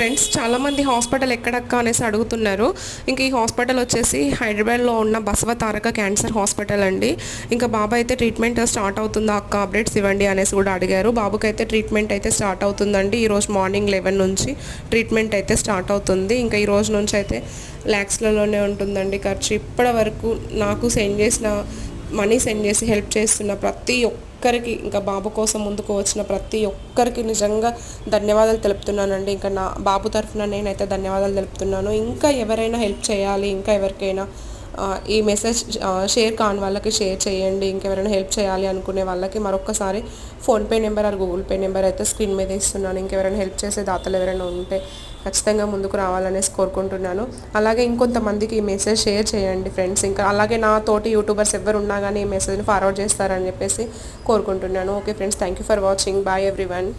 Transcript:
Friends, చాలామంది hospital ఎక్కడక్క అనేసి అడుగుతున్నారు. ఇంకా ఈ హాస్పిటల్ వచ్చేసి హైదరాబాద్లో ఉన్న బసవ తారక క్యాన్సర్ హాస్పిటల్ అండి. ఇంకా బాబు అయితే ట్రీట్మెంట్ స్టార్ట్ అవుతుందా అక్క, అప్డేట్స్ ఇవ్వండి అనేసి కూడా అడిగారు. బాబుకి అయితే ట్రీట్మెంట్ అయితే స్టార్ట్ అవుతుందండి. ఈరోజు మార్నింగ్ 11 నుంచి ట్రీట్మెంట్ అయితే స్టార్ట్ అవుతుంది. ఇంకా ఈ రోజు నుంచి అయితే ల్యాక్స్లలోనే ఉంటుందండి ఖర్చు. ఇప్పటి వరకు నాకు మనీ సెండ్ చేసి హెల్ప్ చేస్తున్న ప్రతి ఒక్కరికి, ఇంకా బాబు కోసం ముందుకు వచ్చిన ప్రతి ఒక్కరికి నిజంగా ధన్యవాదాలు తెలుపుతున్నానండి. ఇంకా నా బాబు తరఫున నేనైతే ధన్యవాదాలు తెలుపుతున్నాను. ఇంకా ఎవరైనా హెల్ప్ చేయాలి, ఇంకా ఎవరికైనా ఈ మెసేజ్ షేర్ కాని వాళ్ళకి షేర్ చేయండి. ఇంకెవరైనా హెల్ప్ చేయాలి అనుకునే వాళ్ళకి మరొకసారి PhonePe number are Google pay number అయితే స్క్రీన్ మీద ఇస్తున్నాను. ఇంకెవరైనా హెల్ప్ చేసే దాతలు ఎవరైనా ఉంటే ఖచ్చితంగా ముందుకు రావాలనేసి కోరుకుంటున్నాను. అలాగే ఇంకొంతమందికి ఈ మెసేజ్ షేర్ చేయండి ఫ్రెండ్స్. ఇంకా అలాగే నా తోటి యూట్యూబర్స్ ఎవరు ఉన్నా కానీ ఈ మెసేజ్ని ఫార్వర్డ్ చేస్తారని చెప్పేసి కోరుకుంటున్నాను. Okay friends, thank you for watching. Bye everyone.